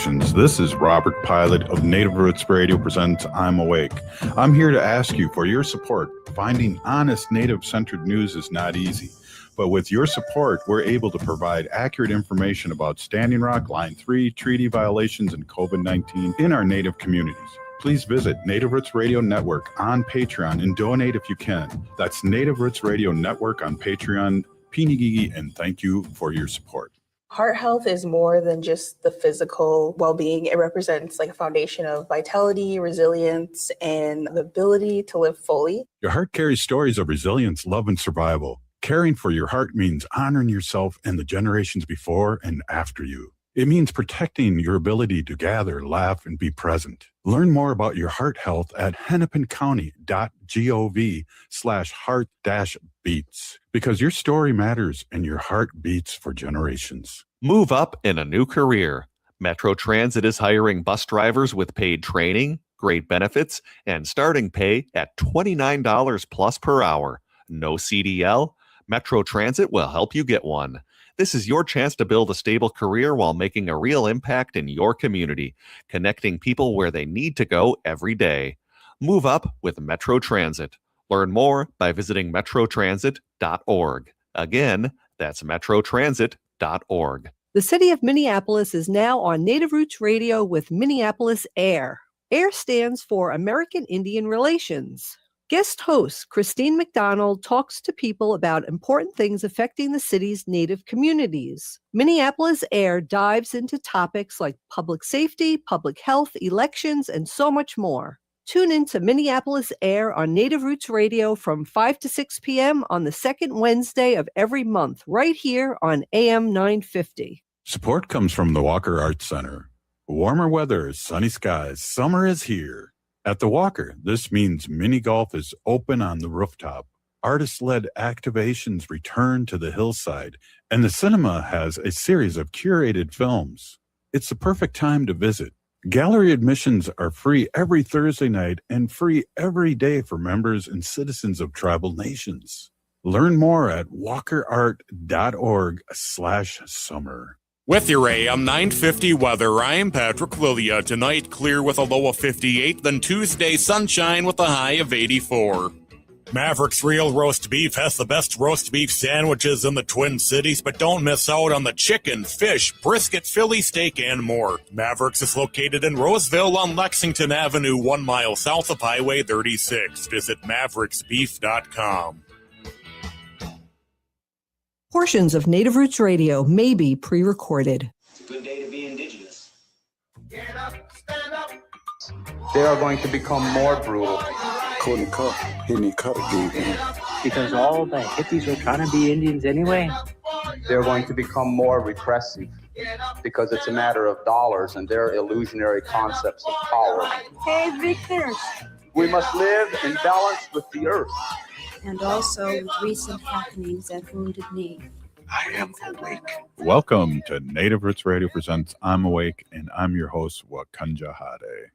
directions. This is Robert Pilot of Native Roots Radio presents I'm Awake. I'm here to ask you for your support. Finding honest Native-centered news is not easy, but with your support, we're able to provide accurate information about Standing Rock, Line 3, treaty violations, and COVID-19 in our Native communities. Please visit Native Roots Radio Network on Patreon and donate if you can. That's Native Roots Radio Network on Patreon. Pinigigi, and thank you for your support. Heart health is more than just the physical well-being. It represents like a foundation of vitality, resilience, and the ability to live fully. Your heart carries stories of resilience, love, and survival. Caring for your heart means honoring yourself and the generations before and after you. It means protecting your ability to gather, laugh, and be present. Learn more about your heart health at hennepincounty.gov/heart-beats, because your story matters and your heart beats for generations. Move up in a new career. Metro Transit is hiring bus drivers with paid training, great benefits, and starting pay at $29 plus per hour. No CDL? Metro Transit will help you get one. This is your chance to build a stable career while making a real impact in your community, connecting people where they need to go every day. Move up with Metro Transit. Learn more by visiting metrotransit.org. Again, that's metrotransit.org. The city of Minneapolis is now on Native Roots Radio with Minneapolis AIR. AIR stands for American Indian Relations. Guest host Christine McDonald talks to people about important things affecting the city's Native communities. Minneapolis AIR dives into topics like public safety, public health, elections, and so much more. Tune in to Minneapolis AIR on Native Roots Radio from 5 to 6 p.m. on the second Wednesday of every month, right here on AM 950. Support comes from the Walker Arts Center. Warmer weather, sunny skies, summer is here. At the Walker, this means mini golf is open on the rooftop. Artist-led activations return to the hillside, and the cinema has a series of curated films. It's the perfect time to visit. Gallery admissions are free every Thursday night and free every day for members and citizens of tribal nations. Learn more at walkerart.org/summer. With your AM 950 weather, I'm Patrick Lilia. Tonight, clear with a low of 58, then Tuesday, sunshine with a high of 84. Maverick's Real Roast Beef has the best roast beef sandwiches in the Twin Cities, but don't miss out on the chicken, fish, brisket, Philly steak, and more. Maverick's is located in Roseville on Lexington Avenue, 1 mile south of Highway 36. Visit mavericksbeef.com. Portions of Native Roots Radio may be pre-recorded. It's a good day to be indigenous. Get up, stand up. They are going to become more brutal. Because all the hippies are trying to be Indians anyway. They're going to become more repressive because it's a matter of dollars and their illusionary concepts of power. Hey, Victor. We must live in balance with the earth. And also with recent happenings at Wounded Knee. I am awake. Welcome to Native Roots Radio presents I'm Awake, and I'm your host, Wakanja Hade.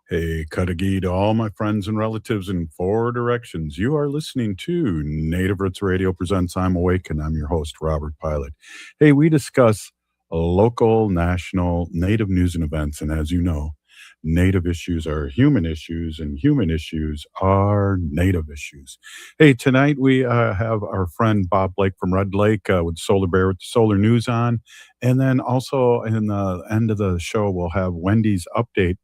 Hey, Kadagi to all my friends and relatives in 4 directions. You are listening to Native Roots Radio presents I'm Awake, and I'm your host, Robert Pilot. Hey, we discuss local, national, Native news and events, and as you know, Native issues are human issues, and human issues are Native issues. Hey, tonight we have our friend Bob Blake from Red Lake with Solar Bear with the Solar News on. And then also in the end of the show, we'll have Wendy's update.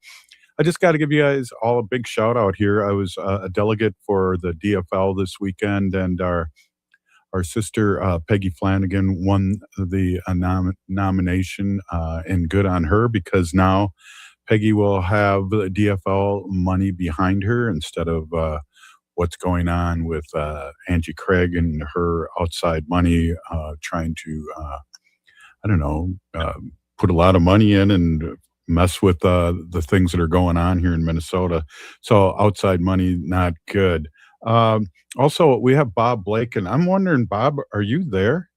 I just got to give you guys all a big shout out here. I was a delegate for the DFL this weekend, and our sister Peggy Flanagan won the nomination, and good on her, because now Peggy will have the DFL money behind her instead of what's going on with Angie Craig and her outside money trying to, put a lot of money in and mess with the things that are going on here in Minnesota. So outside money, not good. Also, we have Bob Blake, and I'm wondering, Bob, are you there?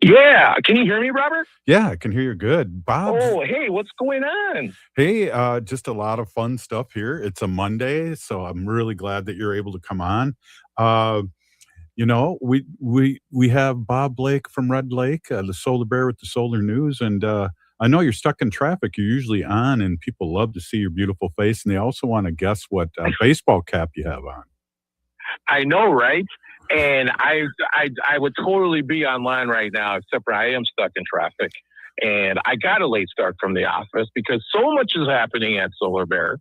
Yeah. Can you hear me, Robert? Yeah, I can hear you good. Bob. Oh, hey, what's going on? Hey, just a lot of fun stuff here. It's a Monday, so I'm really glad that you're able to come on. We have Bob Blake from Red Lake, the Solar Bear with the Solar News, and I know you're stuck in traffic. You're usually on, and people love to see your beautiful face, and they also want to guess what baseball cap you have on. I know, right? And I would totally be online right now, except for I am stuck in traffic. And I got a late start from the office because so much is happening at Solar Bear.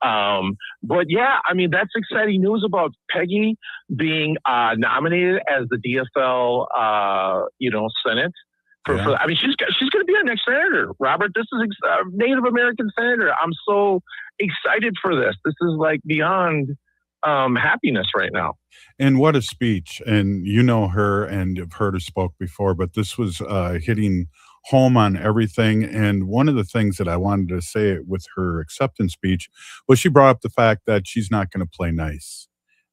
But yeah, I mean, that's exciting news about Peggy being nominated as the DFL, Senate. I mean, she's going to be our next senator, Robert. This is Native American senator. I'm so excited for this. This is like beyond happiness right now. And what a speech. And you know her and have heard her spoke before, but this was hitting home on everything. And one of the things that I wanted to say with her acceptance speech was she brought up the fact that she's not going to play nice.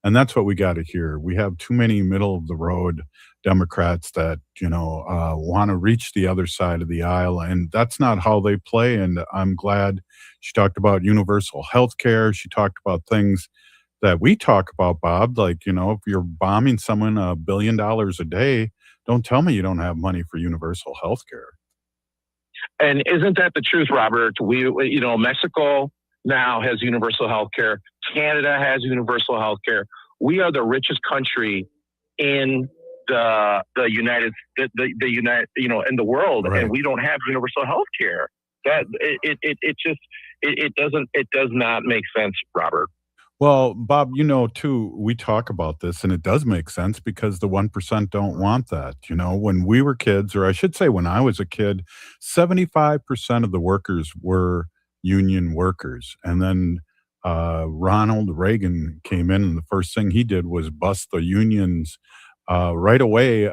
And that's what we got to hear. We have too many middle of the road Democrats that, want to reach the other side of the aisle. And that's not how they play. And I'm glad she talked about universal health care. She talked about things that we talk about, Bob, like, if you're bombing someone $1 billion a day, don't tell me you don't have money for universal health care. And isn't that the truth, Robert? Mexico now has universal health care. Canada has universal health care. We are the richest country in the United, in the world, right. And we don't have universal health care. That it does not make sense, Robert. Well, Bob, too, we talk about this, and it does make sense because the 1% don't want that. When we were kids, or I should say when I was a kid, 75% of the workers were union workers. And then Ronald Reagan came in, and the first thing he did was bust the unions right away.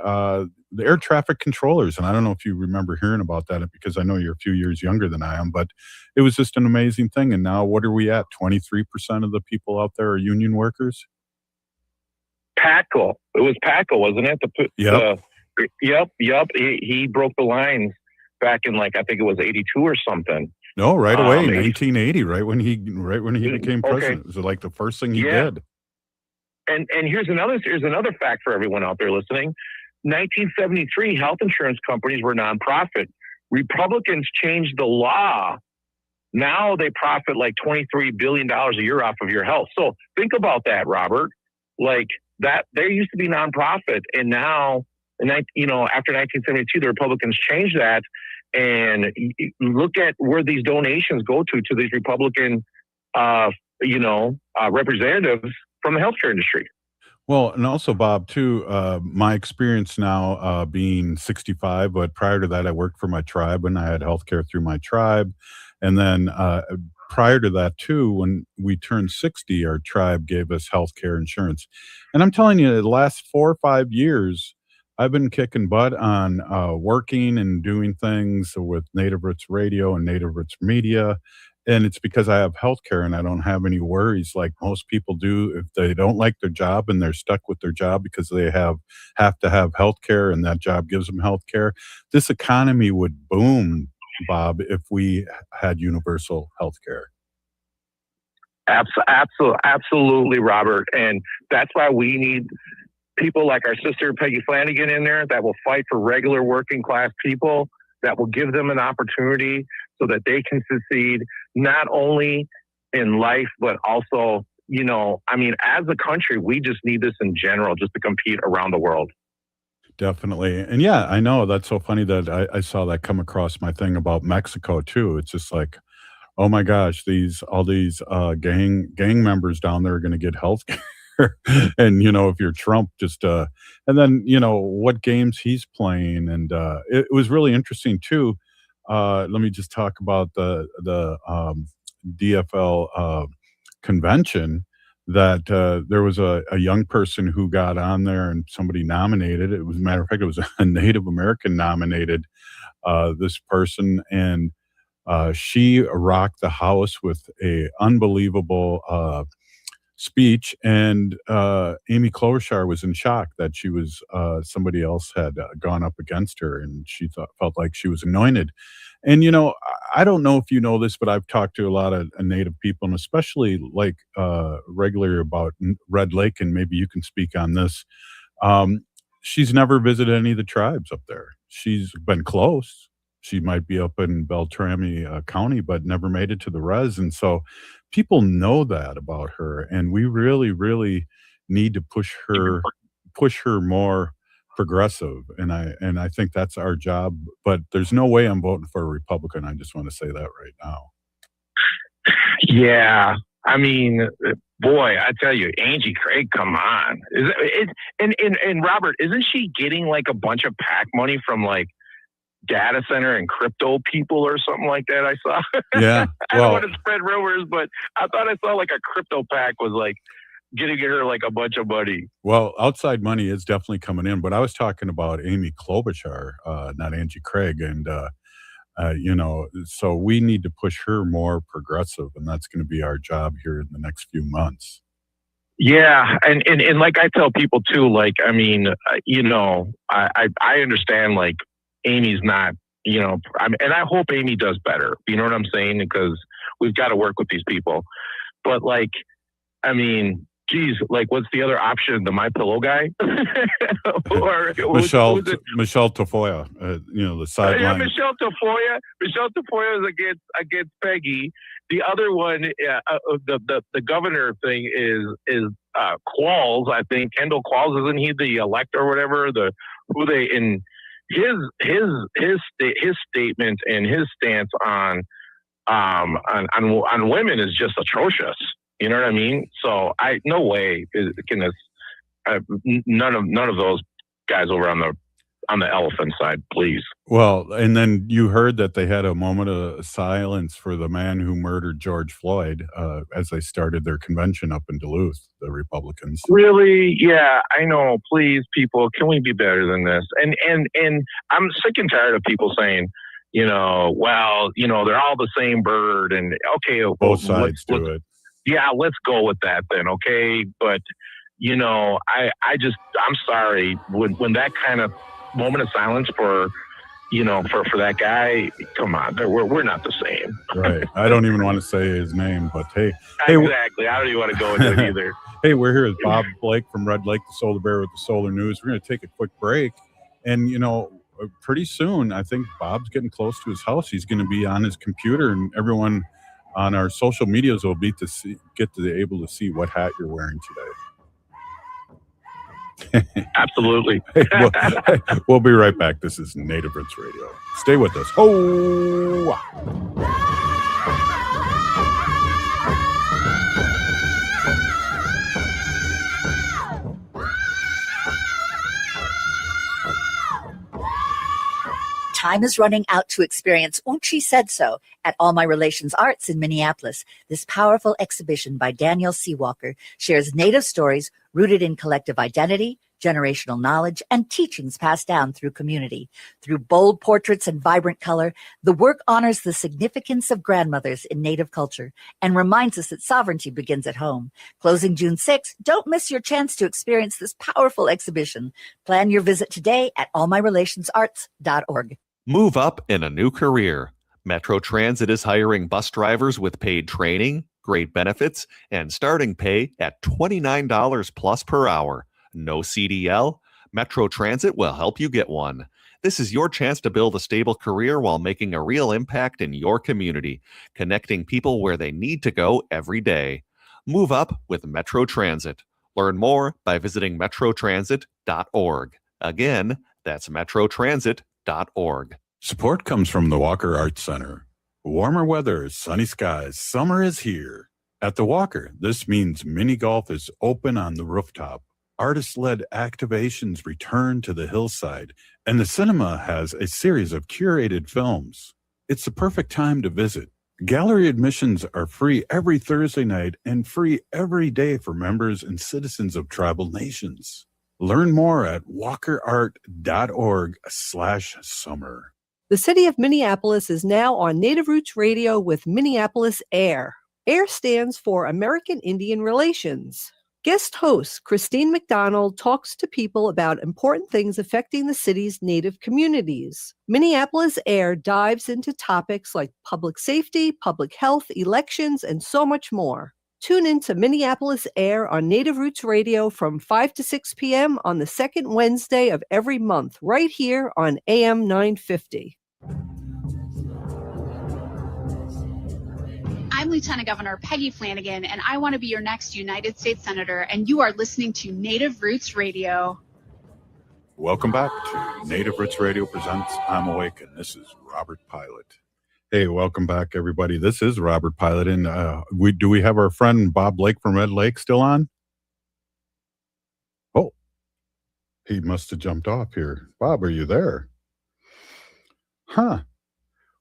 The air traffic controllers, and I don't know if you remember hearing about that because I know you're a few years younger than I am, but it was just an amazing thing. And now what are we at? 23% of the people out there are union workers? Patco. It was Patco, wasn't it? Yep. Yep. He broke the lines back in I think it was 82 or something. No, right away, 1980, right when he became president. It was like the first thing he did. And here's another fact for everyone out there listening. 1973, health insurance companies were nonprofit. Republicans changed the law. Now they profit like $23 billion a year off of your health. So think about that, Robert. Like that, they used to be nonprofit, and now, after 1972, the Republicans changed that. And look at where these donations go to these Republican, representatives from the healthcare industry. Well, and also, Bob, too, my experience now being 65, but prior to that, I worked for my tribe and I had healthcare through my tribe. And then prior to that, too, when we turned 60, our tribe gave us healthcare insurance. And I'm telling you, the last 4 or 5 years, I've been kicking butt on working and doing things with Native Roots Radio and Native Roots Media. And it's because I have healthcare and I don't have any worries like most people do if they don't like their job and they're stuck with their job because they have to have healthcare and that job gives them healthcare. This economy would boom, Bob, if we had universal healthcare. Absolutely, Robert. And that's why we need people like our sister Peggy Flanagan in there that will fight for regular working class people, that will give them an opportunity so that they can succeed, not only in life, but also, as a country, we just need this in general just to compete around the world. Definitely. And yeah, I know that's so funny that I saw that come across my thing about Mexico too. It's just like, oh my gosh, all these gang members down there are going to get health care. And, if you're Trump, just, and then, what games he's playing. And it was really interesting too. Let me just talk about the DFL convention that there was a young person who got on there and somebody nominated. It was, a matter of fact, it was a Native American nominated this person. And she rocked the house with a unbelievable speech, and Amy Klobuchar was in shock that she was somebody else had gone up against her, and she felt like she was anointed. And I don't know if you know this, but I've talked to a lot of Native people, and especially regularly about Red Lake, and maybe you can speak on this. She's never visited any of the tribes up there. She's been close, She might be up in Beltrami County, but never made it to the res. And so people know that about her. And we really, really need to push her more progressive. And I think that's our job. But there's no way I'm voting for a Republican. I just want to say that right now. Yeah. I mean, boy, I tell you, Angie Craig, come on. And Robert, isn't she getting like a bunch of PAC money from like data center and crypto people or something like that? I saw. Yeah. I don't want to spread rumors, but I thought I saw like a crypto PAC was like getting her like a bunch of money. Well, outside money is definitely coming in, but I was talking about Amy Klobuchar, not Angie Craig. And, so we need to push her more progressive, and that's going to be our job here in the next few months. Yeah. And like I tell people too, like, I mean, I understand like Amy's not, and I hope Amy does better. You know what I'm saying? Because we've got to work with these people. But like, I mean, geez, like what's the other option? The MyPillow guy? Or Michelle Tafoya, the sideline. Yeah, Michelle Tafoya. Michelle Tafoya is against Peggy. The other one, the governor thing is Qualls. I think Kendall Qualls, isn't he the elect or whatever? His statement and his stance on women is just atrocious. You know what I mean? So no way can this. None of those guys over on the elephant side, please. Well, and then you heard that they had a moment of silence for the man who murdered George Floyd as they started their convention up in Duluth, the Republicans. Really? Yeah, I know. Please, people, can we be better than this? And I'm sick and tired of people saying, they're all the same bird. And okay, both sides do it. Yeah, let's go with that then, okay? But I'm sorry when that kind of moment of silence for that guy, come on, we're not the same. Right. I don't even want to say his name, but hey, exactly. I don't even want to go into it either. Hey, we're here with Bob Blake from Red Lake, the Solar Bear with the Solar News. We're going to take a quick break, and pretty soon, I think Bob's getting close to his house. He's going to be on his computer, and everyone on our social medias will be able to see what hat you're wearing today. Absolutely. We'll be right back. This is Native Roots Radio. Stay with us. Oh! Time is running out to experience Unchi Said So at All My Relations Arts in Minneapolis. This powerful exhibition by Daniel Seawalker shares Native stories rooted in collective identity, generational knowledge, and teachings passed down through community. Through bold portraits and vibrant color, the work honors the significance of grandmothers in Native culture and reminds us that sovereignty begins at home. Closing June 6th, don't miss your chance to experience this powerful exhibition. Plan your visit today at allmyrelationsarts.org. Move up in a new career. Metro Transit is hiring bus drivers with paid training, great benefits, and starting pay at $29 plus per hour. No CDL? Metro Transit will help you get one. This is your chance to build a stable career while making a real impact in your community, connecting people where they need to go every day. Move up with Metro Transit. Learn more by visiting metrotransit.org. Again, that's metrotransit.org. Support comes from the Walker Arts Center. Warmer weather, sunny skies, summer is here. At the Walker, this means mini golf is open on the rooftop. Artist-led activations return to the hillside, and the cinema has a series of curated films. It's the perfect time to visit. Gallery admissions are free every Thursday night and free every day for members and citizens of tribal nations. Learn more at walkerart.org/summer. The city of Minneapolis is now on Native Roots Radio with Minneapolis AIR. AIR stands for American Indian Relations. Guest host Christine McDonald talks to people about important things affecting the city's Native communities. Minneapolis AIR dives into topics like public safety, public health, elections, and so much more. Tune in to Minneapolis AIR on Native Roots Radio from 5 to 6 p.m. on the second Wednesday of every month, right here on AM 950. Lieutenant Governor Peggy Flanagan, and I want to be your next United States Senator, and you are listening to Native Roots Radio. Welcome back to Native Roots Radio presents I'm Awake, and this is Robert Pilot. Hey, welcome back, everybody. This is Robert Pilot, and do we have our friend Bob Lake from Red Lake still on? Oh, he must have jumped off here. Bob, are you there? Huh.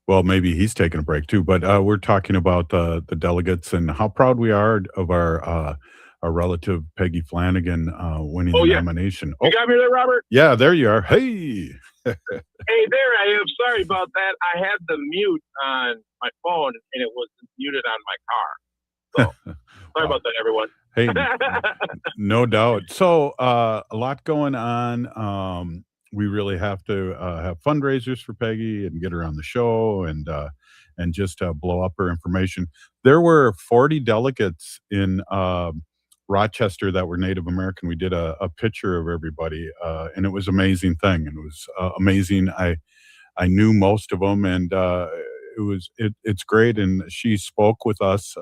Well, maybe he's taking a break too, but we're talking about the delegates and how proud we are of our relative Peggy Flanagan winning the nomination. You got me there, Robert? Yeah, there you are. Hey. Hey, there I am. Sorry about that. I had the mute on my phone, and it was muted on my car. So, sorry about that, everyone. Hey, no doubt. So, a lot going on. We really have to have fundraisers for Peggy and get her on the show and just blow up her information. There were 40 delegates in Rochester that were Native American. We did a picture of everybody, and it was an amazing thing. And it was amazing. I knew most of them, and it's great. And she spoke with us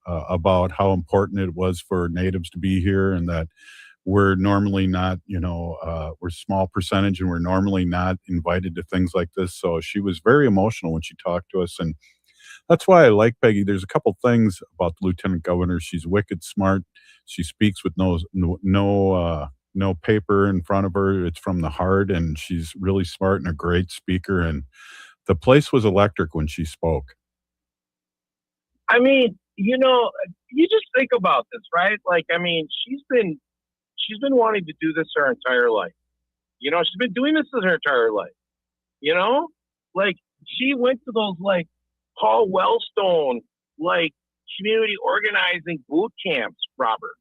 about how important it was for Natives to be here, and that we're normally not, we're a small percentage, and we're normally not invited to things like this. So she was very emotional when she talked to us, and that's why I like Peggy. There's a couple things about the Lieutenant Governor. She's wicked smart. She speaks with no paper in front of her. It's from the heart, and she's really smart and a great speaker. And the place was electric when she spoke. I mean, you just think about this, right? Like, I mean, she's been wanting to do this her entire life. She's been doing this her entire life. Like, she went to those, like, Paul Wellstone, like, community organizing boot camps, Robert.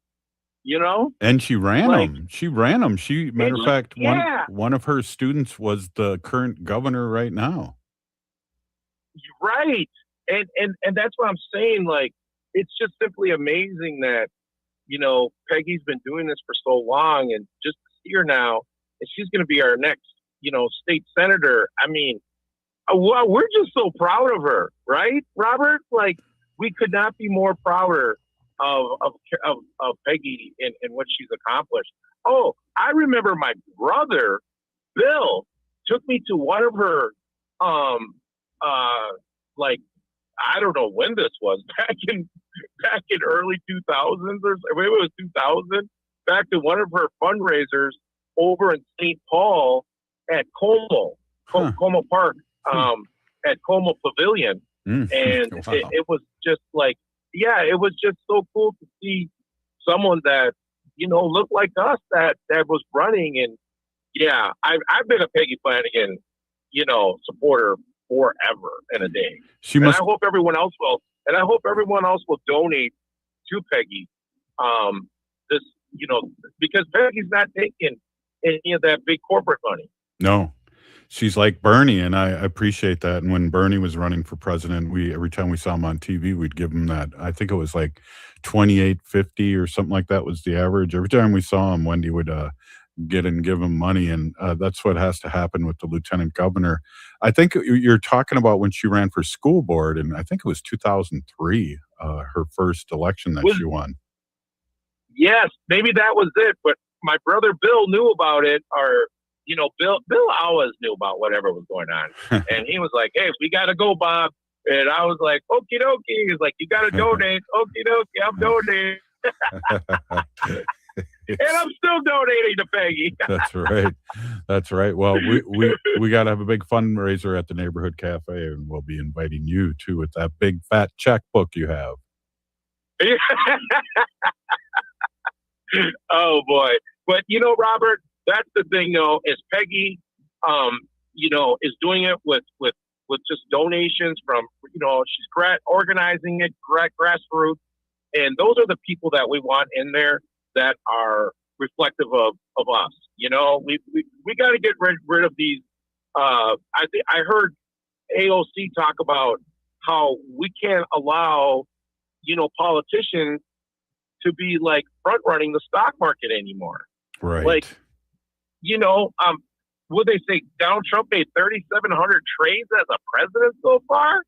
And she ran them. She ran them. Matter of fact, one of her students was the current governor right now. Right. And that's what I'm saying. Like, it's just simply amazing that, Peggy's been doing this for so long, and just to see her now, and she's going to be our next, state senator. I mean, we're just so proud of her, right, Robert? Like, we could not be more prouder of Peggy and what she's accomplished. Oh, I remember my brother, Bill, took me to one of her, like, I don't know when this was, back in early 2000s, or maybe it was 2000, back to one of her fundraisers over in St. Paul at Como Park, at Como Pavilion. And Wow. it was just like, it was just so cool to see someone that, looked like us that was running. And I've been a Peggy Flanagan, supporter forever and a day. I hope everyone else will. And I hope everyone else will donate to Peggy. Because Peggy's not taking any of that big corporate money. No. She's like Bernie, and I appreciate that. And when Bernie was running for president, every time we saw him on TV, we'd give him that. I think it was like $28.50 or something like that was the average. Every time we saw him, Wendy would get and give him money, and that's what has to happen with the Lieutenant Governor. I think you're talking about when she ran for school board, and I think it was 2003, her first election that she won. Yes, maybe that was it. But my brother Bill knew about it, or Bill always knew about whatever was going on. And he was like, hey, we got to go, Bob. And I was like, okie dokie. He's like, you got to donate. Okie dokie, I'm donating. And I'm still donating to Peggy. That's right. Well, we got to have a big fundraiser at the neighborhood cafe, and we'll be inviting you too with that big fat checkbook you have. Oh boy. But Robert, that's the thing though, is Peggy is doing it with just donations from, she's organizing it, grassroots. And those are the people that we want in there that are reflective of us. We got to get rid of these. I heard AOC talk about how we can't allow, politicians to be like front running the stock market anymore. Right. Like, would they say Donald Trump made 3,700 trades as a president so far?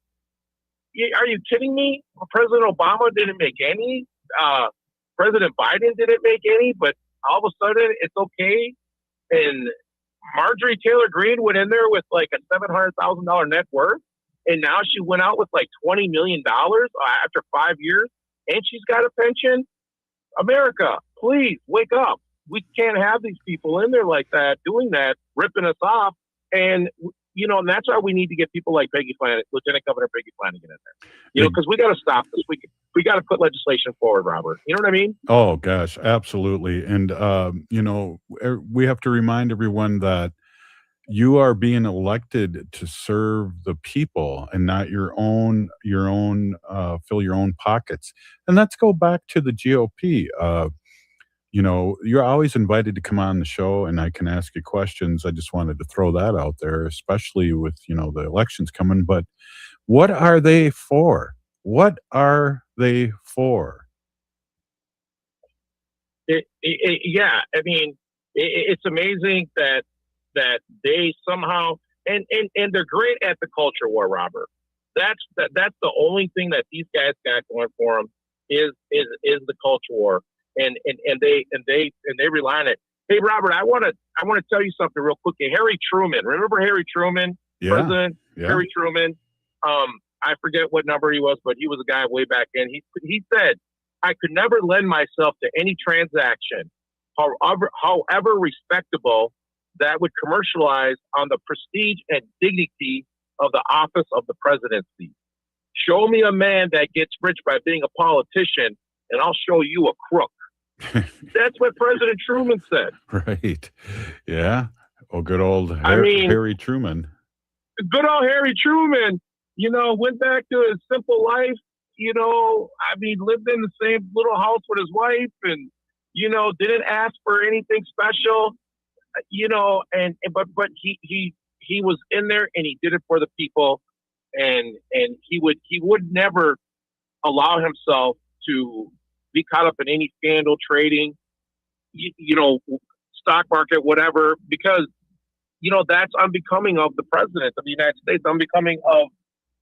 Are you kidding me? President Obama didn't make any. President Biden didn't make any, but all of a sudden it's okay. And Marjorie Taylor Greene went in there with like a $700,000 net worth, and now she went out with like $20 million after 5 years, and she's got a pension. America, please wake up. We can't have these people in there like that, doing that, ripping us off. And, and that's why we need to get people like Peggy Flanagan, Lieutenant Governor Peggy Flanagan in there, because we got to stop this. We got to put legislation forward, Robert. You know what I mean? Oh, gosh, absolutely. And, we have to remind everyone that you are being elected to serve the people and not your own, fill your own pockets. And let's go back to the GOP. You're always invited to come on the show and I can ask you questions. I just wanted to throw that out there, especially with, the elections coming. But what are they for? What are they for? Yeah, I mean, it's amazing that they somehow and they're great at the culture war, Robert. That's the only thing that these guys got going for them is the culture war, and they rely on it. Hey, Robert, I want to tell you something real quickly. Harry Truman, remember Harry Truman, President Harry Truman? I forget what number he was, but he was a guy way back then. He said, "I could never lend myself to any transaction, however respectable, that would commercialize on the prestige and dignity of the office of the presidency. Show me a man that gets rich by being a politician, and I'll show you a crook." That's what President Truman said. Right. Yeah. Oh, good old Harry Truman. Good old Harry Truman, went back to his simple life, lived in the same little house with his wife and, didn't ask for anything special, but he was in there and he did it for the people, and he would never allow himself to be caught up in any scandal, trading, stock market, whatever, because, that's unbecoming of the president of the United States, unbecoming of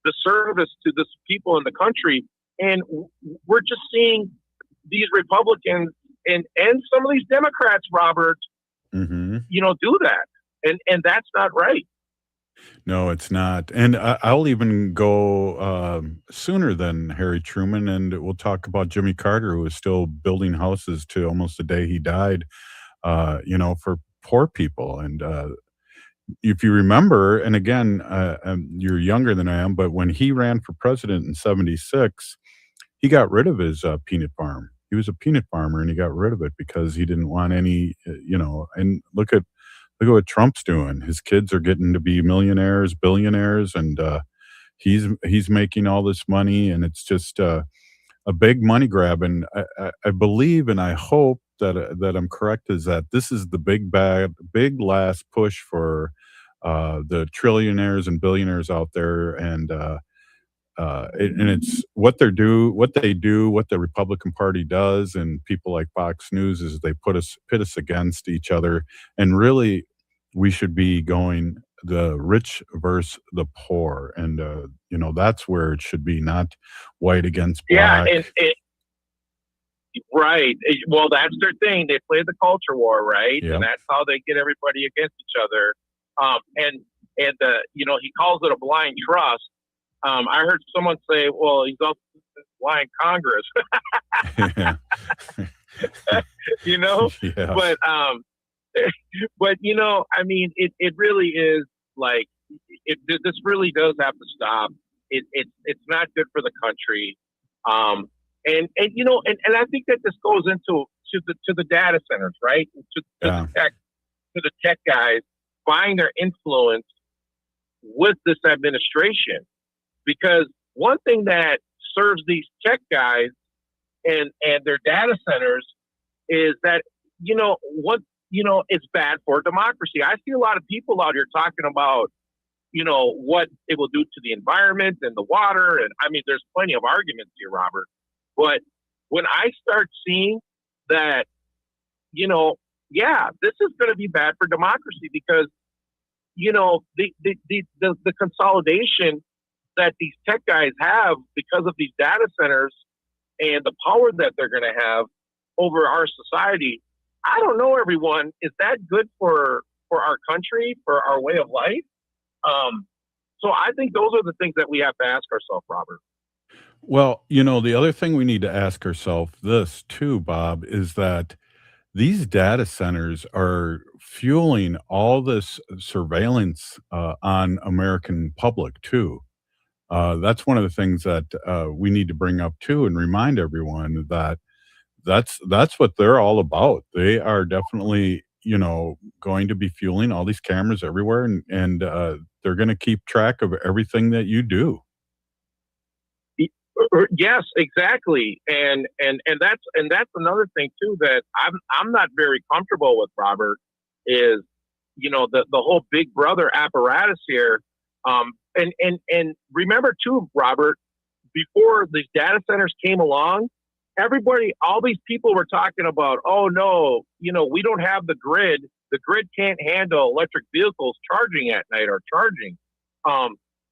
the service to the people in the country. And we're just seeing these Republicans and some of these Democrats, Robert, do that. And that's not right. No, it's not. And I'll even go sooner than Harry Truman, and we'll talk about Jimmy Carter, who was still building houses to almost the day he died, for poor people. And if you remember, and again, you're younger than I am, but when he ran for president in 1976, he got rid of his peanut farm. He was a peanut farmer, and he got rid of it because he didn't want any, and look at what Trump's doing. His kids are getting to be millionaires, billionaires, and he's making all this money, and it's just a big money grab. And I believe, and I hope that I'm correct, is that this is the big last push for the trillionaires and billionaires out there, and it's what they do, what the Republican Party does, and people like Fox News is they pit us against each other. And really, we should be going the rich versus the poor, and that's where it should be, not white against black. Yeah, right. Well, that's their thing. They play the culture war, right? Yep. And that's how they get everybody against each other. He calls it a blind trust. I heard someone say, well, he's also blind Congress. Yeah. But it really is like, this really does have to stop. It's not good for the country. And I think that this goes into the data centers, right? To the tech guys buying their influence with this administration. Because one thing that serves these tech guys and their data centers is that, it's bad for democracy. I see a lot of people out here talking about, what it will do to the environment and the water. And I mean, there's plenty of arguments here, Robert. But when I start seeing that, this is going to be bad for democracy because, the consolidation that these tech guys have because of these data centers and the power that they're going to have over our society. I don't know, everyone. Is that good for our country, for our way of life? So I think those are the things that we have to ask ourselves, Robert. Well, the other thing we need to ask ourselves this too, Bob, is that these data centers are fueling all this surveillance on American public too. That's one of the things that we need to bring up too, and remind everyone that that's what they're all about. They are definitely, going to be fueling all these cameras everywhere, and they're going to keep track of everything that you do. Yes, exactly, and that's another thing too that I'm not very comfortable with, Robert. Is the whole Big Brother apparatus here, and remember too, Robert, before these data centers came along, all these people were talking about, oh no, we don't have the grid. The grid can't handle electric vehicles charging at night or charging.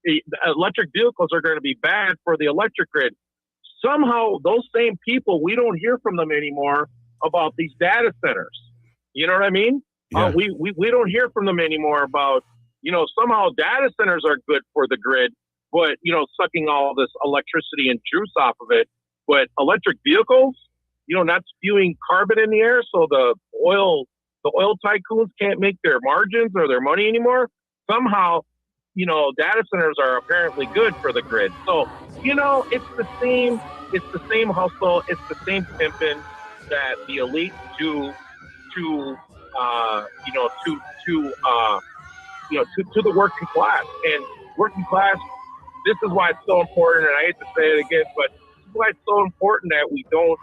The electric vehicles are going to be bad for the electric grid. Somehow, those same people, we don't hear from them anymore about these data centers. You know what I mean? Yeah. We don't hear from them anymore about, somehow data centers are good for the grid, but, sucking all this electricity and juice off of it. But electric vehicles, not spewing carbon in the air, so the oil tycoons can't make their margins or their money anymore. Somehow, data centers are apparently good for the grid. So, it's the same hustle, it's the same pimping that the elite do to the working class. And working class, this is why it's so important, and I hate to say it again, but this is why it's so important that we don't,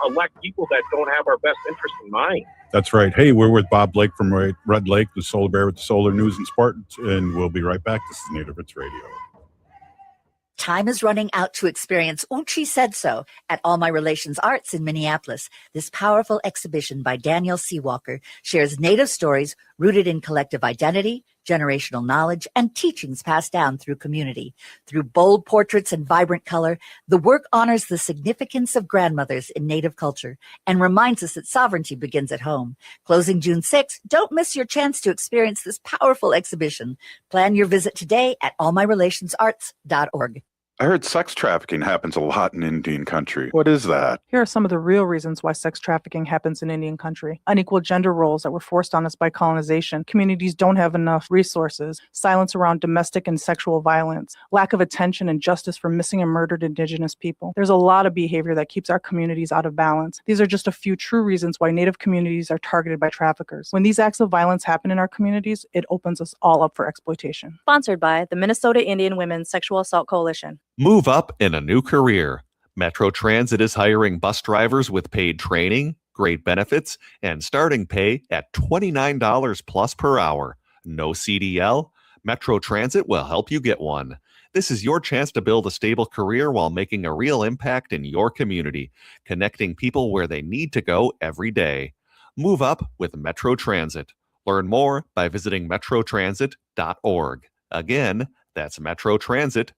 elect people that don't have our best interest in mind. That's right. Hey, we're with Bob Blake from Red Lake, the Solar Bear with the Solar News and Sports, and we'll be right back. This is Native Roots Radio. Time is running out to experience Unchi Said So at All My Relations Arts in Minneapolis. This powerful exhibition by Daniel Seawalker shares Native stories rooted in collective identity, generational knowledge, and teachings passed down through community. Through bold portraits and vibrant color, the work honors the significance of grandmothers in Native culture and reminds us that sovereignty begins at home. Closing June 6th, don't miss your chance to experience this powerful exhibition. Plan your visit today at allmyrelationsarts.org. I heard sex trafficking happens a lot in Indian country. What is that? Here are some of the real reasons why sex trafficking happens in Indian country. Unequal gender roles that were forced on us by colonization. Communities don't have enough resources. Silence around domestic and sexual violence. Lack of attention and justice for missing and murdered Indigenous people. There's a lot of behavior that keeps our communities out of balance. These are just a few true reasons why Native communities are targeted by traffickers. When these acts of violence happen in our communities, it opens us all up for exploitation. Sponsored by the Minnesota Indian Women's Sexual Assault Coalition. Move up in a new career. Metro Transit is hiring bus drivers with paid training, great benefits, and starting pay at $29 plus per hour. No CDL? Metro Transit will help you get one. This is your chance to build a stable career while making a real impact in your community, connecting people where they need to go every day. Move up with Metro Transit. Learn more by visiting metrotransit.org. Again, that's metrotransit.org.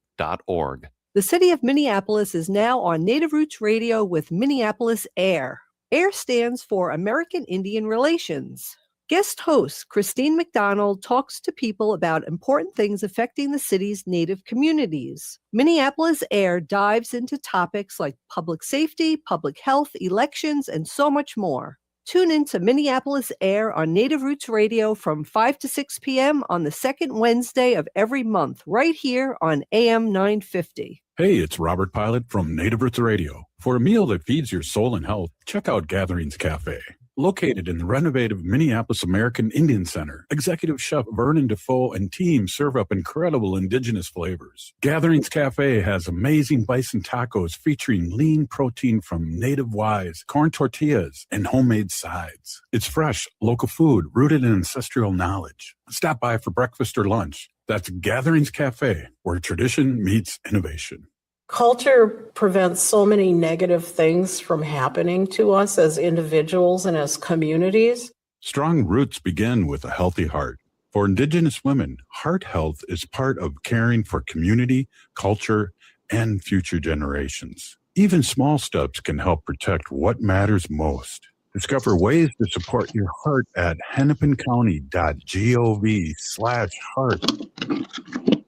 The city of Minneapolis is now on Native Roots Radio with Minneapolis AIR. AIR stands for American Indian Relations. Guest host Christine McDonald talks to people about important things affecting the city's Native communities. Minneapolis AIR dives into topics like public safety, public health, elections, and so much more. Tune in to Minneapolis AIR on Native Roots Radio from 5 to 6 p.m. on the second Wednesday of every month, right here on AM 950. Hey, it's Robert Pilot from Native Roots Radio. For a meal that feeds your soul and health, check out Gatherings Cafe. Located in the renovative Minneapolis American Indian Center, Executive Chef Vernon Defoe and team serve up incredible indigenous flavors. Gatherings Cafe has amazing bison tacos featuring lean protein from native wise, corn tortillas, and homemade sides. It's fresh, local food rooted in ancestral knowledge. Stop by for breakfast or lunch. That's Gatherings Cafe, where tradition meets innovation. Culture prevents so many negative things from happening to us as individuals and as communities. Strong roots begin with a healthy heart. For Indigenous women, heart health is part of caring for community, culture, and future generations. Even small steps can help protect what matters most. Discover ways to support your heart at hennepincounty.gov/heart.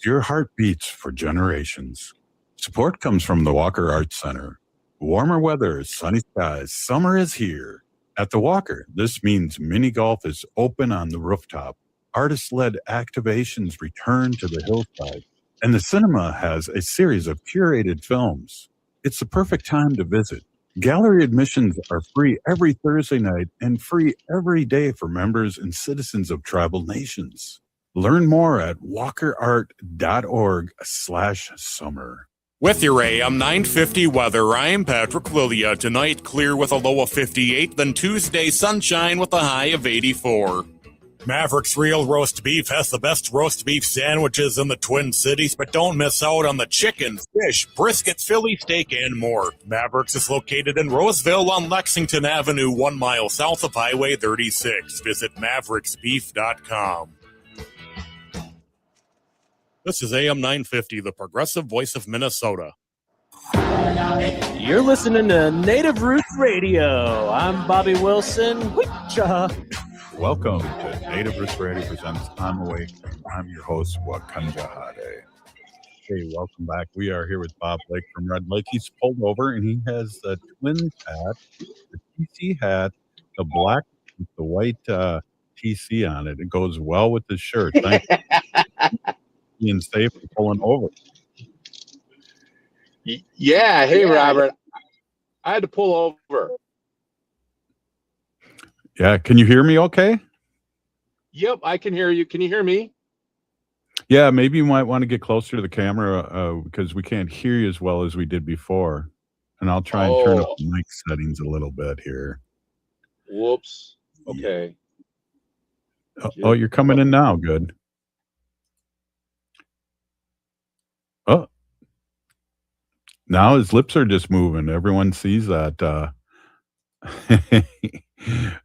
Your heart beats for generations. Support comes from the Walker Arts Center. Warmer weather, sunny skies, summer is here. At the Walker, this means mini golf is open on the rooftop. Artist-led activations return to the hillside. And the cinema has a series of curated films. It's the perfect time to visit. Gallery admissions are free every Thursday night and free every day for members and citizens of tribal nations. Learn more at walkerart.org/summer. With your AM 950 weather, I'm Patrick Lilia. Tonight, clear with a low of 58, then Tuesday, sunshine with a high of 84. Maverick's Real Roast Beef has the best roast beef sandwiches in the Twin Cities, but don't miss out on the chicken, fish, brisket, Philly steak, and more. Maverick's is located in Roseville on Lexington Avenue, 1 mile south of Highway 36. Visit mavericksbeef.com. This is AM 950, the progressive voice of Minnesota. You're listening to Native Roots Radio. I'm Bobby Wilson. Witcha. Welcome to Native Roots Radio presents I'm Awake. I'm your host, Wakanja Hade. Hey, welcome back. We are here with Bob Blake from Red Lake. He's pulled over and he has the Twins hat, the TC hat, the black with the white TC on it. It goes well with his shirt. Thank you. Being safe and pulling over. Yeah. Hey, Robert. I had to pull over. Yeah. Can you hear me okay? Yep, I can hear you. Can you hear me? Yeah, maybe you might want to get closer to the camera because we can't hear you as well as we did before. And I'll try and turn up the mic settings a little bit here. Whoops. Okay. Oh, you're coming in now. Good. Oh, now his lips are just moving. Everyone sees that.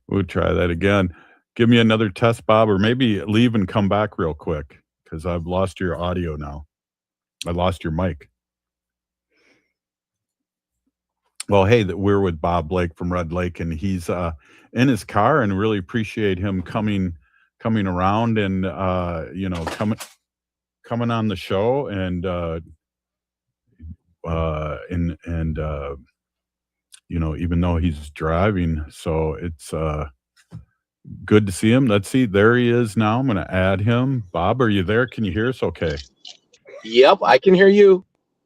We'll try that again. Give me another test, Bob, or maybe leave and come back real quick because I've lost your audio now. I lost your mic. Well, hey, we're with Bob Blake from Red Lake, and he's in his car, and really appreciate him coming around and coming on the show and even though he's driving, so it's good to see him. Let's see, there he is now. I'm going to add him. Bob, are you there? Can you hear us okay? Yep, I can hear you.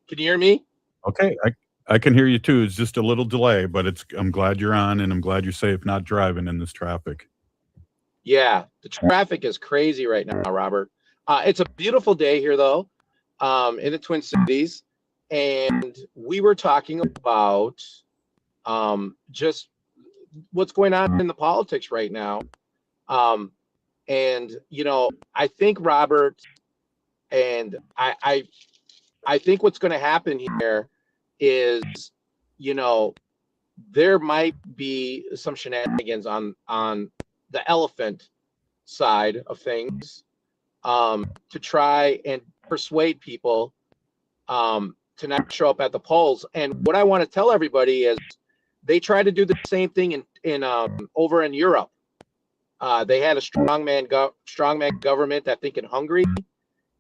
Can you hear me? Okay, I can hear you too. It's just a little delay, but I'm glad you're on, and I'm glad you're safe not driving in this traffic. Yeah, the traffic is crazy right now, Robert. It's a beautiful day here, though, in the Twin Cities, and we were talking about just what's going on in the politics right now. And I think, Robert, and I think what's going to happen here is, there might be some shenanigans on the elephant side of things, to try and persuade people to not show up at the polls. And what I want to tell everybody is they tried to do the same thing in over in Europe. They had a strongman government, I think, in Hungary,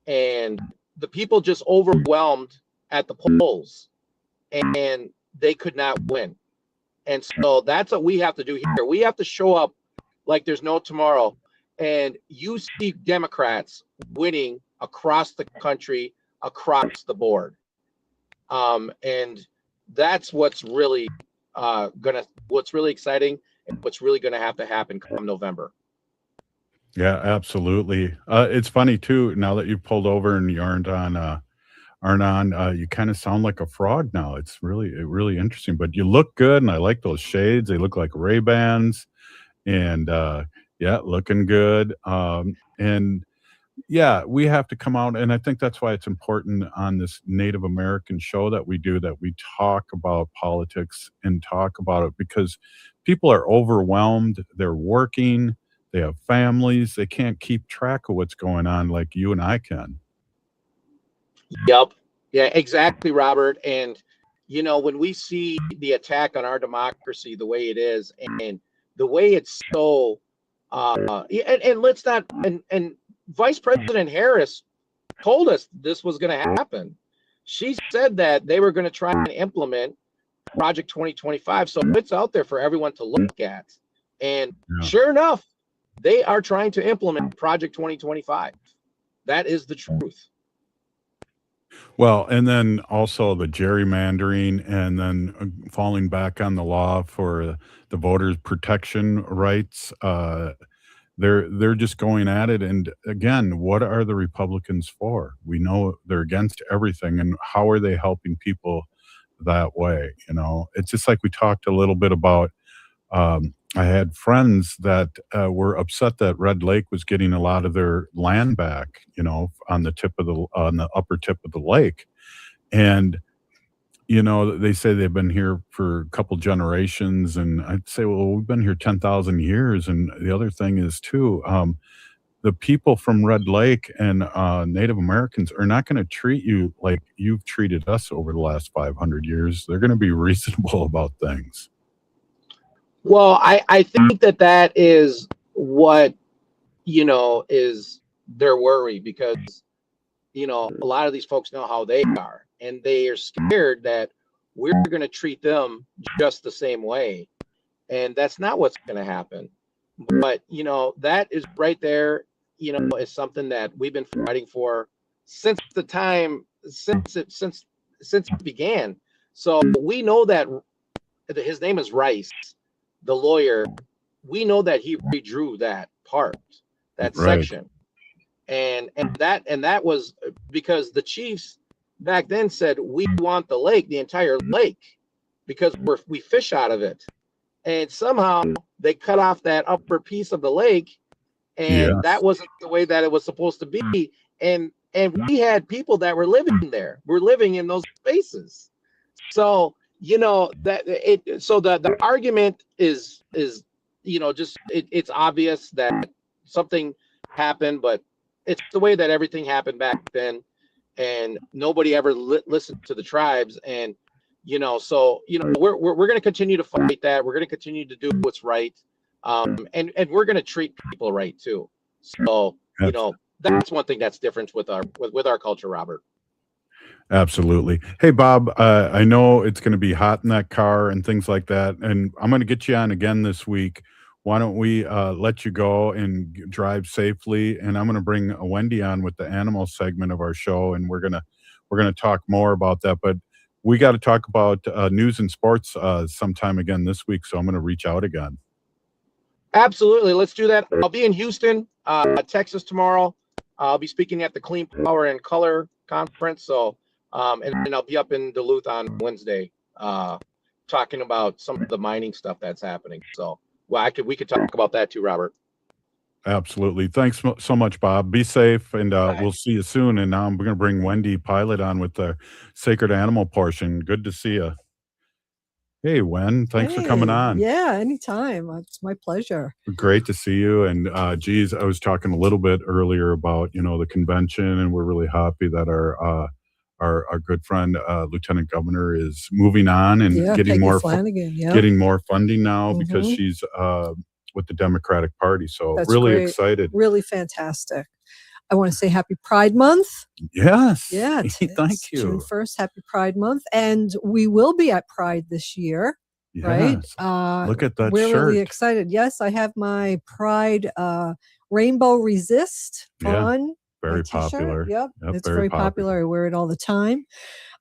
and the people just overwhelmed at the polls, and they could not win. And so that's what we have to do here. We have to show up like there's no tomorrow. And you see Democrats winning across the country, across the board. And that's what's really what's really exciting and what's really gonna have to happen come November. Yeah, absolutely. It's funny too, now that you pulled over and you aren't on, you kind of sound like a frog now. It's really interesting, but you look good, and I like those shades. They look like Ray-Bans, and yeah, looking good. And yeah, we have to come out, and I think that's why it's important on this Native American show that we do, that we talk about politics and talk about it, because people are overwhelmed. They're working, They have families. They can't keep track of what's going on like you and I can. Yep. Yeah, exactly, Robert. And, you know, when we see the attack on our democracy the way it is, and the way it's so, and let's not, and Vice President Harris told us this was going to happen. She said that they were going to try and implement Project 2025. So it's out there for everyone to look at. And sure enough, they are trying to implement Project 2025. That is the truth. Well, and then also the gerrymandering, and then falling back on the law for the voters' protection rights. They're just going at it. And again, what are the Republicans for? We know they're against everything, and how are they helping people that way? You know, it's just like we talked a little bit about. I had friends that were upset that Red Lake was getting a lot of their land back, you know, on the upper tip of the lake. And, you know, they say they've been here for a couple generations. And I'd say, well, we've been here 10,000 years. And the other thing is too, the people from Red Lake and Native Americans are not going to treat you like you've treated us over the last 500 years. They're going to be reasonable about things. Well, I think that is what, you know, is their worry, because, you know, a lot of these folks know how they are, and they are scared that we're going to treat them just the same way. And that's not what's going to happen. But, you know, that is right there, you know, is something that we've been fighting for since the time, since it began. So we know that his name is Rice, the lawyer. We know that he redrew that part, that section, and that was because the chiefs back then said, we want the lake, the entire lake, because we fish out of it, and somehow they cut off that upper piece of the lake, and that wasn't the way that it was supposed to be, and we had people that were living there, were living in those spaces. So, you know, so the argument is, you know, just it's obvious that something happened, but it's the way that everything happened back then, and nobody ever listened to the tribes. And, you know, so, you know, we're going to continue to fight that. We're going to continue to do what's right. And we're going to treat people right too. So, you know, that's one thing that's different with our culture, Robert. Absolutely. Hey, Bob, I know it's going to be hot in that car and things like that, and I'm going to get you on again this week. Why don't we let you go and drive safely? And I'm going to bring Wendy on with the animal segment of our show, and we're gonna talk more about that. But we got to talk about news and sports sometime again this week. So I'm going to reach out again. Absolutely, let's do that. I'll be in Houston, Texas tomorrow. I'll be speaking at the Clean Power and Color conference. So. And I'll be up in Duluth on Wednesday, talking about some of the mining stuff that's happening. So, well, we could talk about that too, Robert. Absolutely. Thanks so much, Bob. Be safe, and we'll see you soon. And now I'm going to bring Wendy Pilot on with the sacred animal portion. Good to see you. Hey, Wen, thanks for coming on. Yeah, anytime. It's my pleasure. Great to see you. And geez, I was talking a little bit earlier about, you know, the convention, and we're really happy that our good friend Lieutenant Governor is moving on and getting getting more funding now because she's with the Democratic Party. So That's really great. Excited. Really fantastic. I want to say happy Pride Month. Yes. Yeah. Thank you. June 1st, happy Pride Month. And we will be at Pride this year. Yes. Right? Look at that We're shirt. really excited. Yes, I have my Pride Rainbow Resist on. Very t-shirt. popular. Yep. It's very popular. I wear it all the time.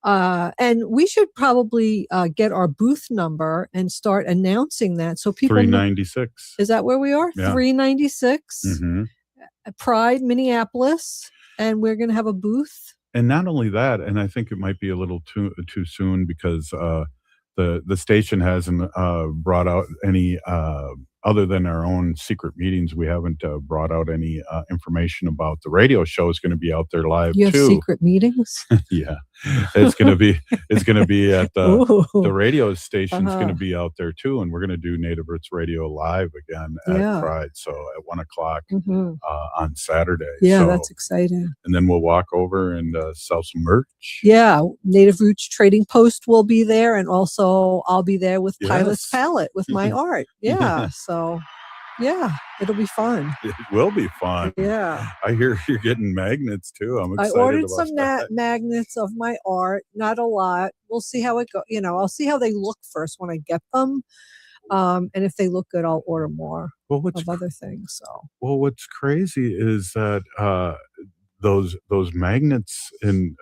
And we should probably get our booth number and start announcing that. So people 396. Is that where we are? Yeah. 396. Mm-hmm. Pride, Minneapolis. And we're going to have a booth. And not only that, and I think it might be a little too soon because the station hasn't brought out any other than our own secret meetings. We haven't brought out any information about the radio show is going to be out there live You have too. secret meetings? Yeah. It's gonna be at the Ooh. radio station's Uh-huh. gonna be out there too, and we're gonna do Native Roots Radio live again at Yeah. Pride. So at 1:00 Mhm. on Saturday. Yeah, So, that's exciting. and then we'll walk over and sell some merch. Yeah, Native Roots Trading Post will be there, and also I'll be there with Pilot's Yes. Palette with my art. Yeah, so yeah, it'll be fun. It will be fun. Yeah. I hear you're getting magnets too. I'm I excited ordered about some that. magnets of my art, not a lot. We'll see how it goes. I'll see how they look first when I get them. And if they look good, I'll order more Well, what's of other things. So Well, what's crazy is that those magnets and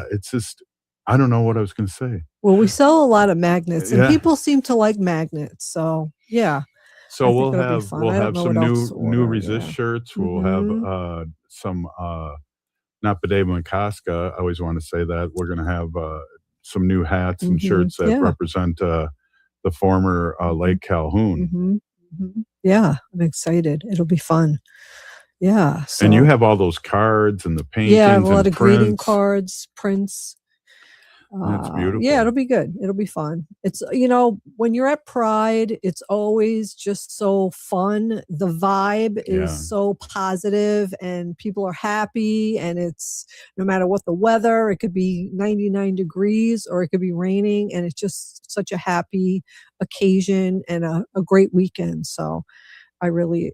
it's just I don't know what I was going to say. well, we sell a lot of magnets, and Yeah. people seem to like magnets. So yeah. So I think we'll it'll be have fun. we'll I don't have know some what else to new order, resist yeah. shirts. We'll Mhm. have some not Bedeva and Casca. I always want to say that we're going to have some new hats and Mhm. shirts that Yeah. represent the former Lake Calhoun. Mhm. Mhm. Yeah, I'm excited. It'll be fun. Yeah. So And you have all those cards and the paintings yeah, I have a lot and of greeting prints. cards, prints. That's beautiful. Yeah, it'll be good. It'll be fun. It's, when you're at Pride, it's always just so fun. The vibe Yeah. is so positive and people are happy. And it's no matter what the weather, it could be 99 degrees or it could be raining. And it's just such a happy occasion and a great weekend. So I really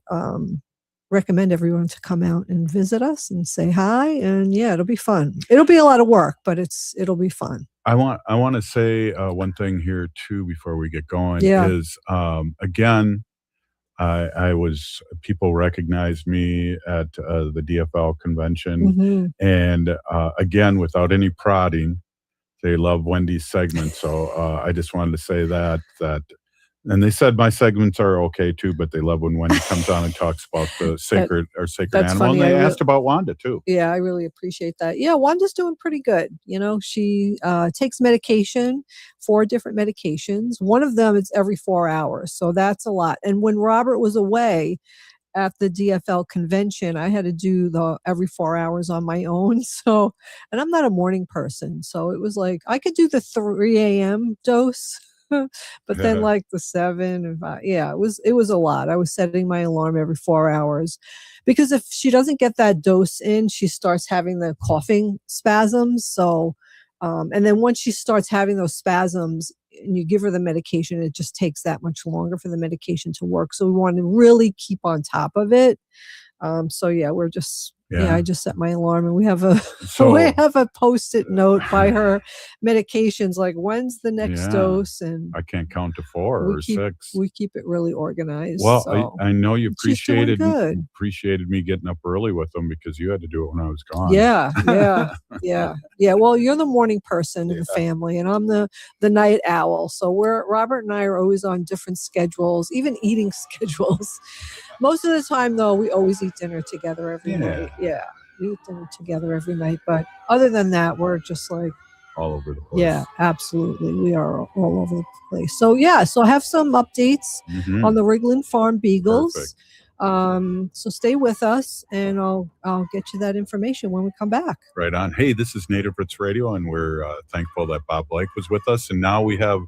recommend everyone to come out and visit us and say hi. And yeah, it'll be fun. It'll be a lot of work, but it'll be fun. I want to say one thing here too before we get going Yeah. is again, people recognized me at the DFL convention, Mhm. and again, without any prodding, they love Wendy's segment. So I just wanted to say that. And they said my segments are okay too, but they love when Wendy comes on and talks about the sacred that's animal. funny. And they I asked about Wanda too. Yeah, I really appreciate that. Yeah, Wanda's doing pretty good. She takes medication, 4 different medications. One of them is every 4 hours. So that's a lot. And when Robert was away at the DFL convention, I had to do the every 4 hours on my own. So, and I'm not a morning person. So it was like, I could do the 3 a.m. dose. But then Yeah. like the 7 and 5, yeah, it was a lot. I was setting my alarm every 4 hours because if she doesn't get that dose in, she starts having the coughing spasms. So, and then once she starts having those spasms and you give her the medication, it just takes that much longer for the medication to work. So we want to really keep on top of it. So yeah, we're just, Yeah. I just set my alarm and we have a, So- we have a Post-it note by her medications, like when's the next Yeah. dose, and I can't count to 4 or 6. we keep it really organized. Well, so. I know you she's doing good. appreciated me getting up early with them because you had to do it when I was gone. Yeah. Yeah. Well, you're the morning person in the family, and I'm the night owl. So Robert and I are always on different schedules, even eating schedules. Most of the time, though, we always eat dinner together every night. Yeah, we eat dinner together every night. But other than that, we're just like, all over the place. yeah, absolutely, we are all over the place. So yeah, so I have some updates Mhm. on the Rigland Farm Beagles. Perfect. So stay with us, and I'll get you that information when we come back. Right on. Hey, this is Native Roots Radio, and we're thankful that Bob Blake was with us. And now we have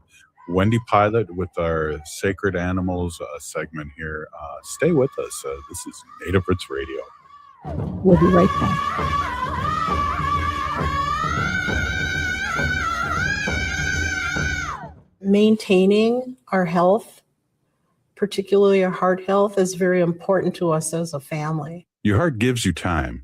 Wendy Pilot with our Sacred Animals segment here. Stay with us. This is Native Roots Radio. We'll be right back. Maintaining our health, particularly our heart health, is very important to us as a family. Your heart gives you time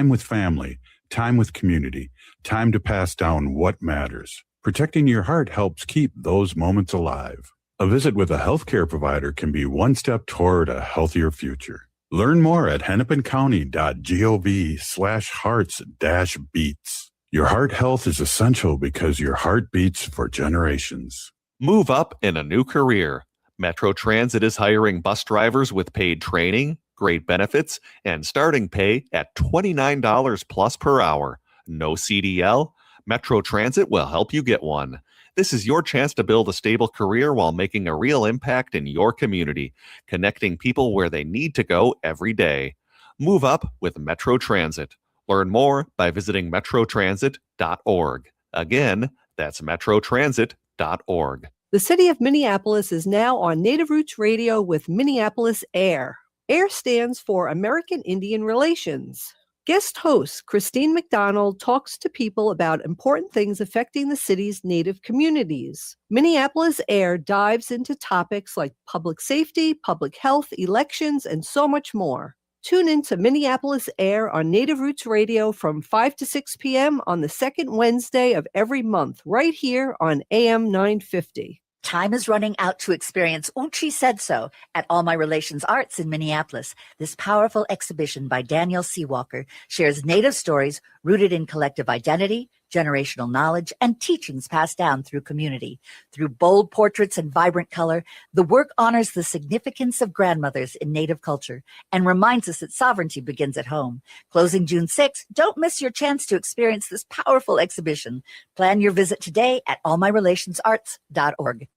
with family, time with community, time to pass down what matters. Protecting your heart helps keep those moments alive. A visit with a healthcare provider can be one step toward a healthier future. Learn more at hennepincounty.gov/hearts-beats. Your heart health is essential because your heart beats for generations. Move up in a new career. Metro Transit is hiring bus drivers with paid training, great benefits, and starting pay at $29 plus per hour. No CDL? Metro Transit will help you get one. This is your chance to build a stable career while making a real impact in your community, connecting people where they need to go every day. Move up with Metro Transit. Learn more by visiting metrotransit.org. Again, that's metrotransit.org. The city of Minneapolis is now on Native Roots Radio with Minneapolis AIR. AIR stands for American Indian Relations. Guest host Christine McDonald talks to people about important things affecting the city's Native communities. Minneapolis AIR dives into topics like public safety, public health, elections, and so much more. Tune in to Minneapolis AIR on Native Roots Radio from 5 to 6 p.m. on the second Wednesday of every month, right here on AM 950. Time is running out to experience Unchi Said So at All My Relations Arts in Minneapolis. This powerful exhibition by Daniel Seawalker shares Native stories rooted in collective identity, generational knowledge, and teachings passed down through community. Through bold portraits and vibrant color, the work honors the significance of grandmothers in Native culture and reminds us that sovereignty begins at home. Closing June 6th, don't miss your chance to experience this powerful exhibition. Plan your visit today at allmyrelationsarts.org.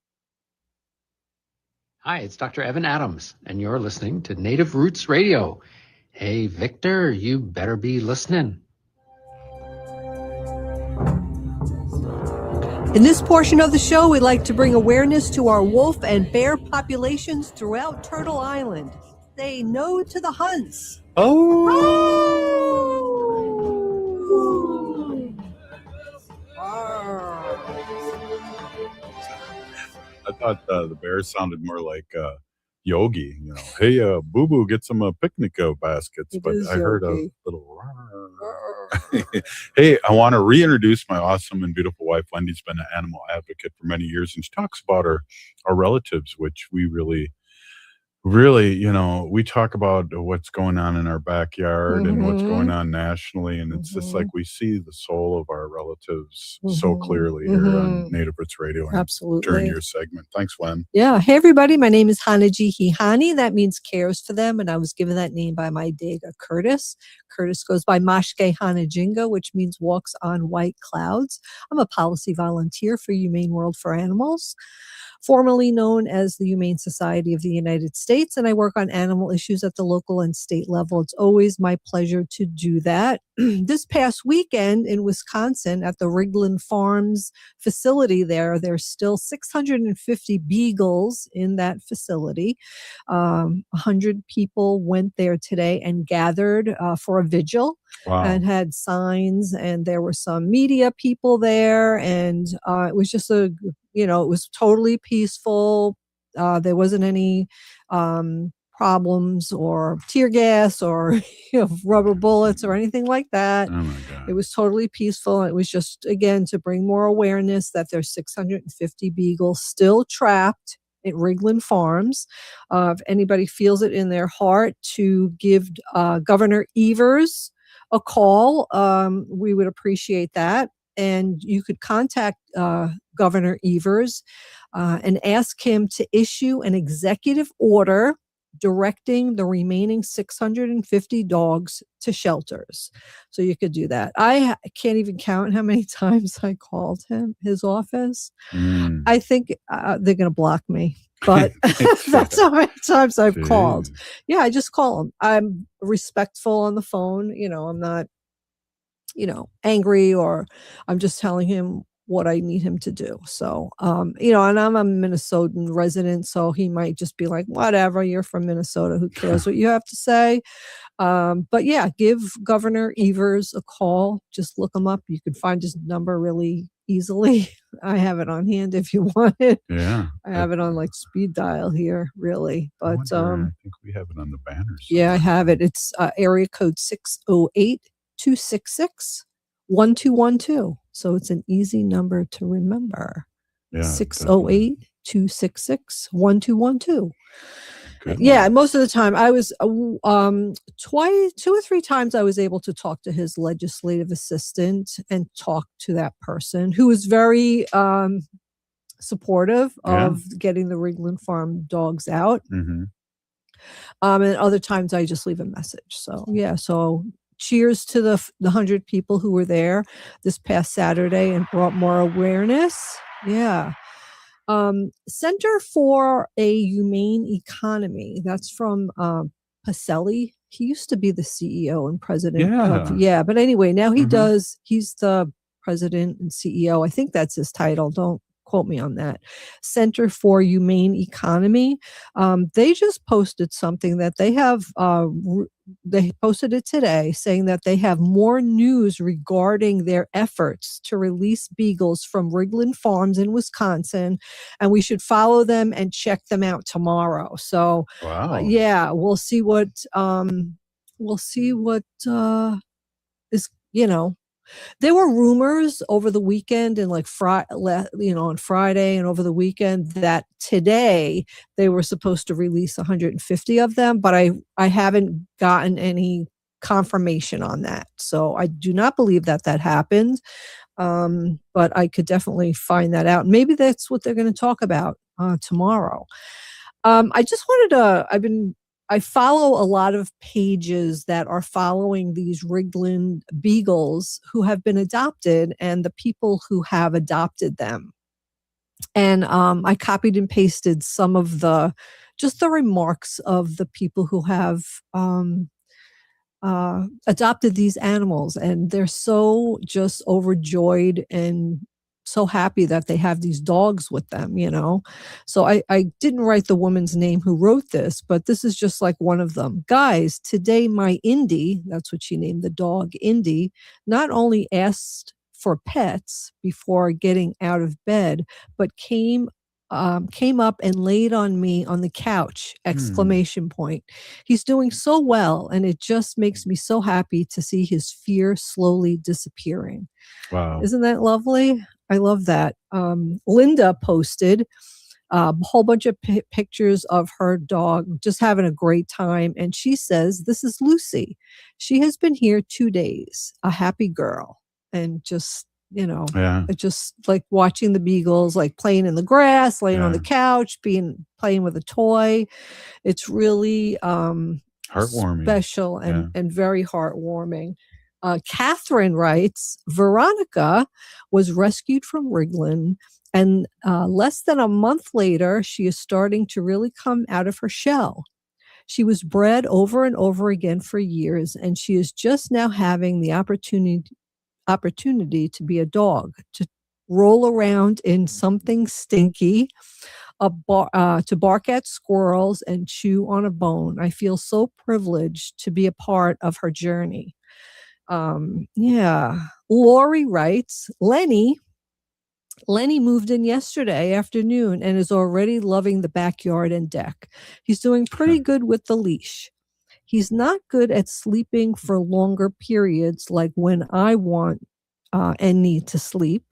Hi, it's Dr. Evan Adams, and you're listening to Native Roots Radio. Hey, Victor, you better be listening. In this portion of the show, we'd like to bring awareness to our wolf and bear populations throughout Turtle Island. Say no to the hunts. I thought the bears sounded more like Yogi, Hey, Boo Boo, get some picnic baskets. But I heard a little. Hey, I want to reintroduce my awesome and beautiful wife. Wendy's been an animal advocate for many years, and she talks about our relatives, which we really, we talk about what's going on in our backyard and what's going on nationally. And it's just like we see the soul of our relatives so clearly here on Native Roots Radio. Absolutely. During your segment. Thanks, Wen. Yeah. Hey, everybody. My name is Hanaji Hihani. That means cares for them. And I was given that name by my Dega Curtis. Curtis goes by Mashke Hanajinga, which means walks on white clouds. I'm a policy volunteer for Humane World for Animals, formerly known as the Humane Society of the United States, and I work on animal issues at the local and state level. It's always my pleasure to do that. This past weekend in Wisconsin at the Rigland Farms facility there's still 650 beagles in that facility. 100 people went there today and gathered for a vigil. Wow. And had signs, and there were some media people there, and it was just it was totally peaceful. There wasn't any problems or tear gas or rubber bullets or anything like that. Oh my God. It was totally peaceful. It was just, again, to bring more awareness that there's 650 beagles still trapped at Rigland Farms. If anybody feels it in their heart to give Governor Evers a call, we would appreciate that. And you could contact Governor Evers and ask him to issue an executive order directing the remaining 650 dogs to shelters. So you could do that. I can't even count how many times I called his office. I think they're going to block me. But that's how many times I've called. Yeah, I just call them. I'm respectful on the phone. I'm not, angry, or I'm just telling him what I need him to do. So, and I'm a Minnesotan resident, so he might just be like, whatever, you're from Minnesota. Who cares what you have to say? But yeah, give Governor Evers a call. Just look him up. You can find his number really easily. I have it on hand if you want it. Yeah. I have it on like speed dial here, really. But I think we have it on the banners. Yeah, I have it. It's area code 608-266-1212. So it's an easy number to remember. Yeah. 608-266-1212. Yeah, most of the time I was 2 or 3 times I was able to talk to his legislative assistant and talk to that person who was very supportive of getting the Rigland Farm dogs out. And other times I just leave a message. So yeah, so cheers to the 100 people who were there this past Saturday and brought more awareness. Yeah. Center for a Humane Economy. That's from Pacelli He used to be the CEO and president Yeah. yeah, but anyway, now he Mhm. does, he's the president and CEO. I think that's his title. Don't quote me on that. Center for Humane Economy. They just posted something that they have, they posted it today saying that they have more news regarding their efforts to release beagles from Rigland Farms in Wisconsin, and we should follow them and check them out tomorrow. So, Wow. yeah, we'll see what is, you know, there were rumors over the weekend and like on Friday and over the weekend that today they were supposed to release 150 of them, but I haven't gotten any confirmation on that. So I do not believe that happened. But I could definitely find that out. Maybe that's what they're going to talk about tomorrow. I just wanted to, I follow a lot of pages that are following these Rigland beagles who have been adopted and the people who have adopted them. And I copied and pasted some of the remarks of the people who have adopted these animals, and they're so just overjoyed and so happy that they have these dogs with them, you know. So I didn't write the woman's name who wrote this, but this is just like one of them. Guys, today my Indy, that's what she named the dog, Indy, not only asked for pets before getting out of bed, but came up and laid on me on the couch, exclamation point. He's doing so well, and it just makes me so happy to see his fear slowly disappearing. Wow. Isn't that lovely? I love that. Linda posted a whole bunch of pictures of her dog just having a great time. And she says, this is Lucy. She has been here 2 days, a happy girl. And just, you know, just like watching the beagles, like playing in the grass, laying on the couch, playing with a toy. It's really heartwarming, special and very heartwarming. Catherine writes, Veronica was rescued from Rigland, and less than a month later, she is starting to really come out of her shell. She was bred over and over again for years, and she is just now having the opportunity to be a dog, to roll around in something stinky, to bark at squirrels and chew on a bone. I feel so privileged to be a part of her journey. Lori writes, Lenny moved in yesterday afternoon and is already loving the backyard and deck. He's doing pretty good with the leash. He's not good at sleeping for longer periods, like when I want and need to sleep.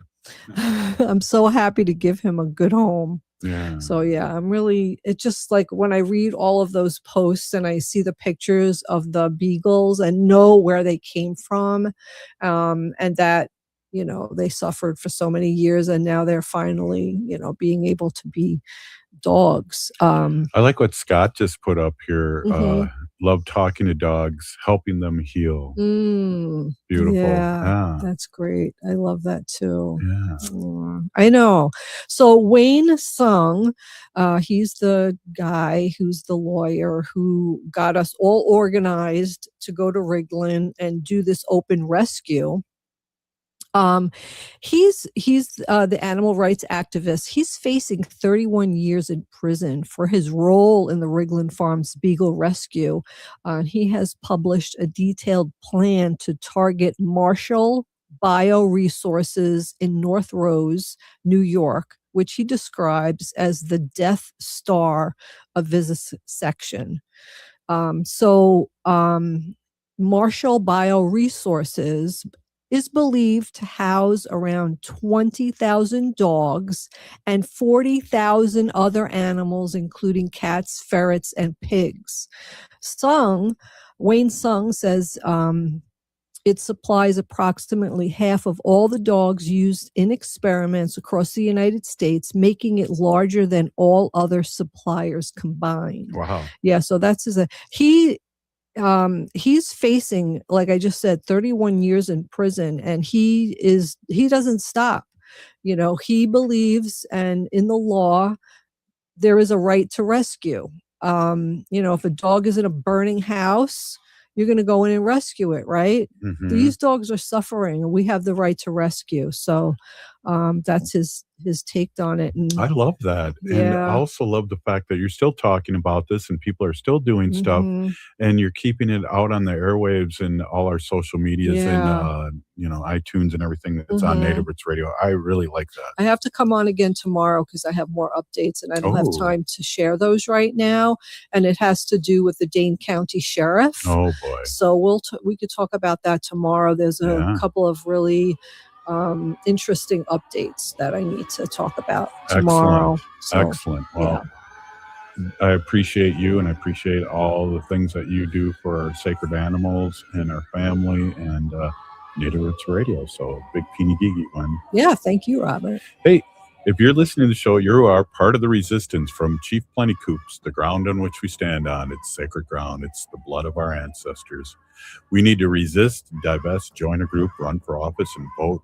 I'm so happy to give him a good home. Yeah. So it's just like when I read all of those posts and I see the pictures of the beagles and know where they came from, and that, you know, they suffered for so many years and now they're finally, you know, being able to be dogs. I like what Scott just put up here. Love talking to dogs, helping them heal. Beautiful. Yeah, that's great. I love that too. Yeah. I know. So Wayne Sung, he's the guy who's the lawyer who got us all organized to go to Rigland and do this open rescue. He's the animal rights activist. He's facing 31 years in prison for his role in the Rigland Farms Beagle rescue. He has published a detailed plan to target Marshall Bioresources in North Rose, New York, which he describes as the Death Star of vivisection. Marshall Bioresources is believed to house around 20,000 dogs and 40,000 other animals, including cats, ferrets, and pigs. Wayne Sung says it supplies approximately half of all the dogs used in experiments across the United States, making it larger than all other suppliers combined. Wow. Yeah, so that's he's facing, like I just said, 31 years in prison, and he doesn't stop. You know, he believes, and in the law, there is a right to rescue. You know, if a dog is in a burning house, you're going to go in and rescue it, right? Mhm. These dogs are suffering, and we have the right to rescue. So that's his take on it. And I love that. And I Yeah. also love the fact that you're still talking about this and people are still doing stuff, Mhm. and you're keeping it out on the airwaves and all our social medias Yeah. and, iTunes and everything that's on Mhm. Native Roots Radio. I really like that. I have to come on again tomorrow because I have more updates and I don't have Oh. time to share those right now. And it has to do with the Dane County Sheriff. Oh, boy. So we could talk about that tomorrow. There's a Yeah. couple of really interesting updates that I need to talk about tomorrow. Excellent. Well, I appreciate you, and I appreciate all the things that you do for our sacred animals and our family and Native Roots Radio. So big Pinigigi one. Yeah, thank you, Robert. Hey, if you're listening to the show, you are part of the resistance from Chief Plenty Coops, the ground on which we stand on. It's sacred ground. It's the blood of our ancestors. We need to resist, divest, join a group, run for office, and vote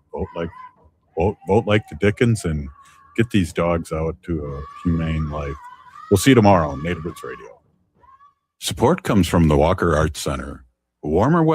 like the Dickens, and get these dogs out to a humane life. We'll see you tomorrow on Native Roots Radio. Support comes from the Walker Arts Center. Warmer weather.